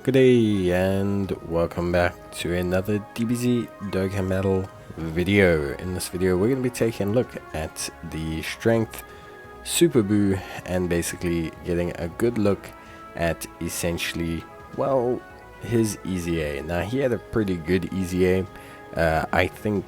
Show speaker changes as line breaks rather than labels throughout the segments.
Good day and welcome back to another DBZ Dokkan Battle video. In this video we're going to be taking a look at the strength Super Buu and basically getting a good look at essentially, well, his EZA. Now he had a pretty good EZA. I think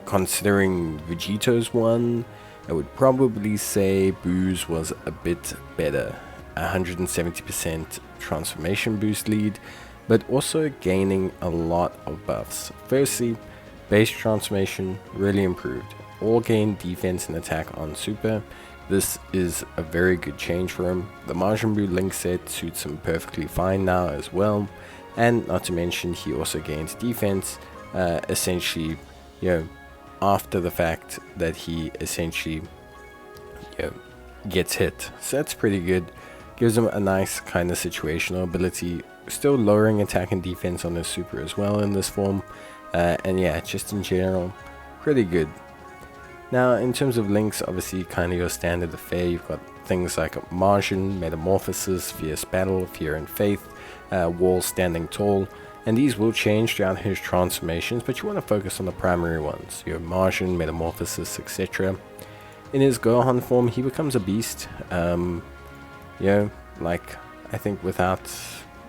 considering Vegeto's one, I would probably say Buu's was a bit better. 170% transformation boost lead, but also gaining a lot of buffs. Firstly, base transformation really improved. All gain defense and attack on super. This is a very good change for him. The Majin Buu link set suits him perfectly fine now as well, and not to mention he also gains defense essentially, after the fact that he essentially gets hit. So that's pretty good. Gives him a nice kind of situational ability, still lowering attack and defense on his super as well in this form, and yeah, just in general pretty good. Now in terms of links, obviously kind of your standard affair. You've got things like Margin, Metamorphosis, Fierce Battle, Fear and Faith, Wall Standing Tall, and these will change throughout his transformations, but you want to focus on the primary ones, your Margin, Metamorphosis, etc. In his Gohan form he becomes a beast. Like, I think without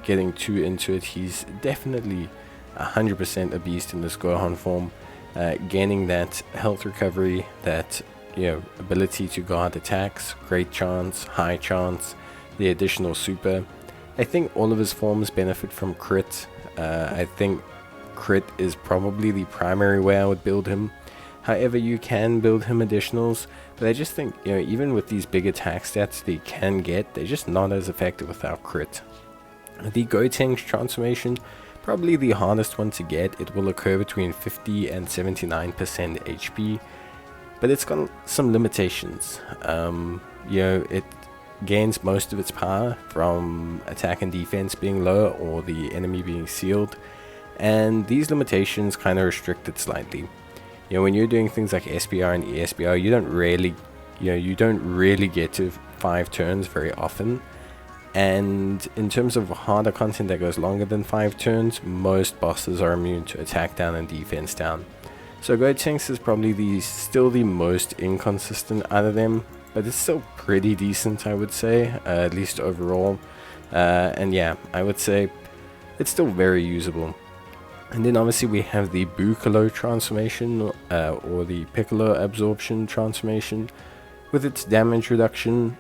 getting too into it, he's definitely 100% a beast in this Gohan form, gaining that health recovery, that ability to guard attacks, great chance, high chance, the additional super. I think all of his forms benefit from crit. I think crit is probably the primary way I would build him. However, you can build him additionals, but I just think, even with these big attack stats they can get, they're just not as effective without crit. The Gotenks transformation, probably the hardest one to get. It will occur between 50 and 79% HP, but it's got some limitations. It gains most of its power from attack and defense being low or the enemy being sealed, and these limitations kind of restrict it slightly. When you're doing things like SPR and ESPR, you don't really get to 5 turns very often. And in terms of harder content that goes longer than 5 turns, most bosses are immune to attack down and defense down. So Gotenks is probably still the most inconsistent out of them, but it's still pretty decent, I would say, at least overall. And yeah, I would say it's still very usable. And then obviously we have the Buucolo transformation, or the Piccolo Absorption transformation, with its damage reduction,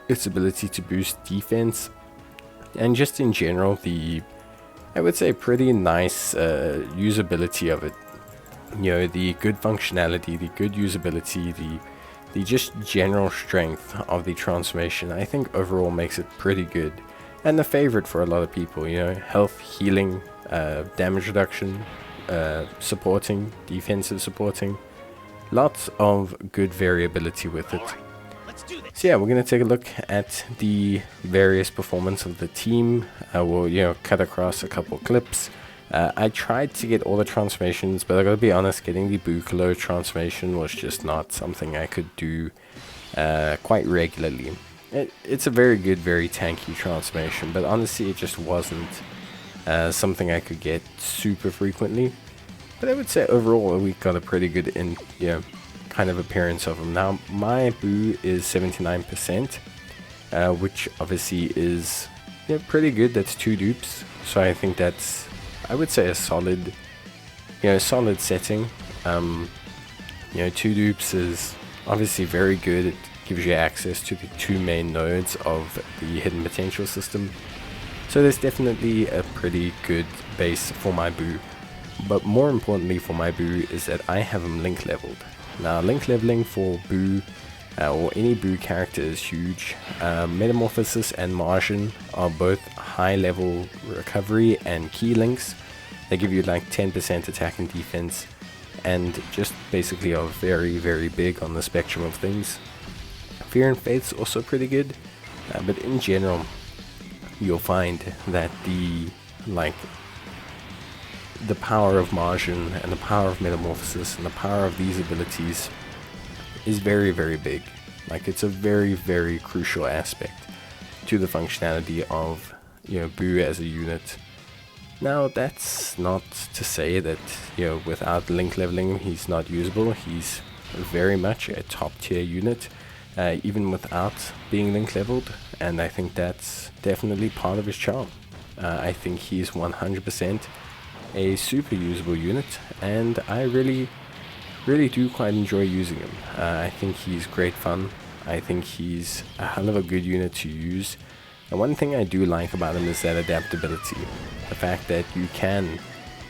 its ability to boost defense, and just in general I would say pretty nice usability of it. The good functionality, the good usability, the just general strength of the transformation, I think overall makes it pretty good, and the favorite for a lot of people. Health, healing, damage reduction, supporting, defensive supporting, lots of good variability with it. So yeah, we're going to take a look at the various performance of the team. We'll cut across a couple clips. I tried to get all the transformations, but I gotta be honest, getting the Buucolo transformation was just not something I could do quite regularly. It's a very good, very tanky transformation, but honestly it just wasn't something I could get super frequently. But I would say overall we got a pretty good kind of appearance of him. Now my Buu is 79%, which obviously is pretty good. That's 2 dupes, so I think that's, I would say, a solid solid setting. 2 dupes is obviously very good. It gives you access to the 2 main nodes of the hidden potential system. So there's definitely a pretty good base for my Buu. But more importantly for my Buu is that I have him link leveled. Now link leveling for Buu, or any Buu character, is huge. Metamorphosis and Margin are both high level recovery and key links. They give you like 10% attack and defense, and just basically are very, very big on the spectrum of things. Fear and Faith's also pretty good, but in general you'll find that the power of Margin and the power of Metamorphosis and the power of these abilities is very, very big. Like, it's a very, very crucial aspect to the functionality of Buu as a unit. Now that's not to say that without link leveling him he's not usable. He's very much a top tier unit, even without being link leveled, and I think that's definitely part of his charm. I think he's 100% a super usable unit, and I really do quite enjoy using him. I think he's great fun. I think he's a hell of a good unit to use. And one thing I do like about him is that adaptability. The fact that you can,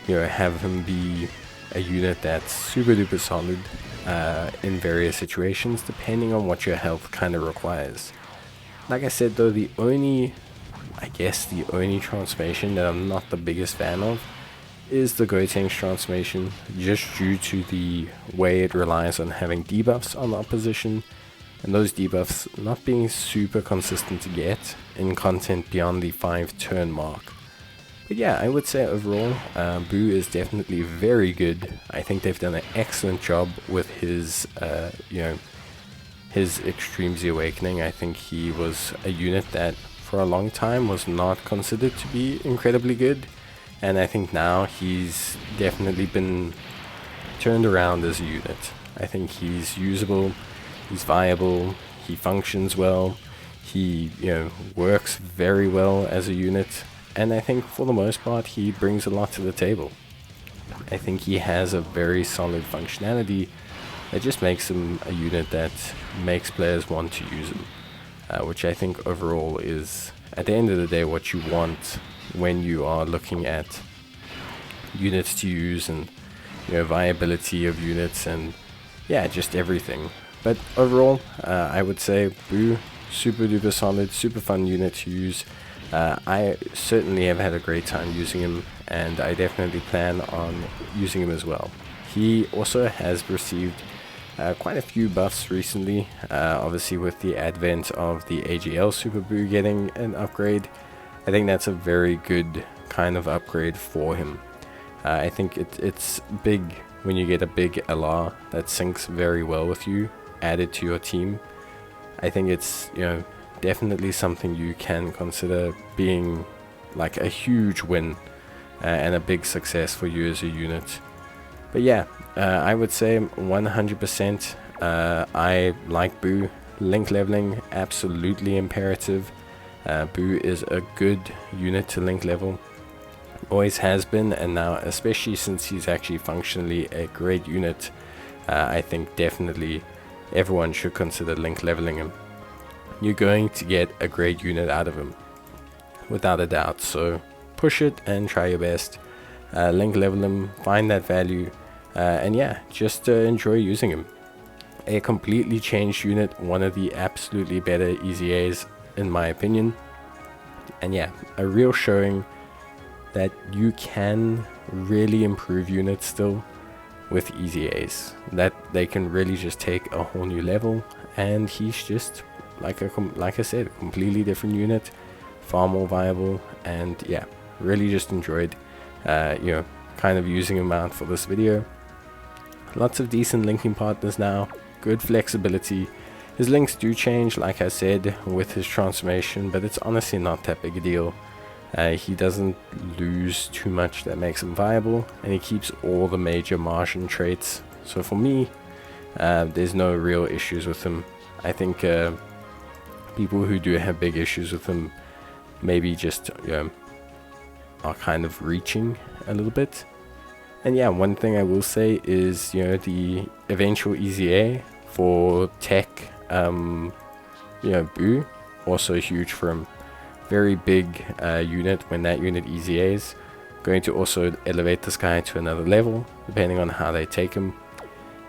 have him be a unit that's super duper solid in various situations, depending on what your health kind of requires. Like I said though, the only transformation that I'm not the biggest fan of is the Gotenks transformation, just due to the way it relies on having debuffs on the opposition, and those debuffs not being super consistent to get in content beyond the 5 turn mark. But yeah, I would say overall, Buu is definitely very good. I think they've done an excellent job with his, his Extreme Z Awakening. I think he was a unit that for a long time was not considered to be incredibly good. And I think now he's definitely been turned around as a unit. I think he's usable, he's viable, he functions well, he works very well as a unit, and I think for the most part he brings a lot to the table. I think he has a very solid functionality that just makes him a unit that makes players want to use him, which I think overall is, at the end of the day, what you want when you are looking at units to use, and viability of units, and just everything. But overall, I would say Buu, super duper solid, super fun unit to use. I certainly have had a great time using him, and I definitely plan on using him as well. He also has received quite a few buffs recently, obviously with the advent of the AGL Super Buu getting an upgrade. I think that's a very good kind of upgrade for him. I think it's big when you get a big LR that syncs very well with you added to your team. I think it's definitely something you can consider being like a huge win and a big success for you as a unit. But yeah, I would say 100% I like Buu. Link leveling, absolutely imperative. Buu is a good unit to link level, always has been, and now especially since he's actually functionally a great unit, I think definitely everyone should consider link leveling him. You're going to get a great unit out of him, without a doubt, so push it and try your best. Link level him, find that value, and yeah, just enjoy using him. A completely changed unit, one of the absolutely better EZAs in my opinion, and yeah, a real showing that you can really improve units still with EZAs, that they can really just take a whole new level, and he's just like I said, a completely different unit, far more viable, and yeah, really just enjoyed kind of using him out for this video. Lots of decent linking partners now, good flexibility. His links do change, like I said, with his transformation, but it's honestly not that big a deal. He doesn't lose too much that makes him viable, and he keeps all the major Martian traits. So for me, there's no real issues with him. I think people who do have big issues with him maybe just are kind of reaching a little bit. And yeah, one thing I will say is the eventual EZA for tech Buu, also huge for him. Very big unit when that unit EZAs. Going to also elevate this guy to another level, depending on how they take him.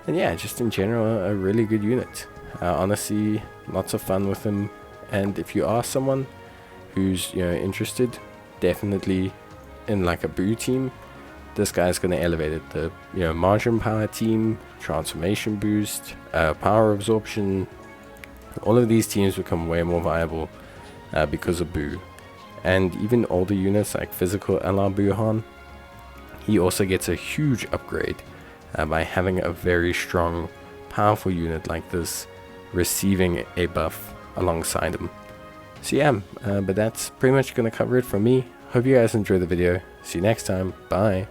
And yeah, just in general, a really good unit. Honestly, lots of fun with him. And if you are someone who's interested, definitely in like a Buu team, this guy's going to elevate it. The margin power team, transformation boost, power absorption, all of these teams become way more viable because of Buu. And even older units like physical LR Gohan, he also gets a huge upgrade by having a very strong, powerful unit like this receiving a buff alongside him. So yeah, but that's pretty much going to cover it from me. Hope you guys enjoyed the video. See you next time. Bye.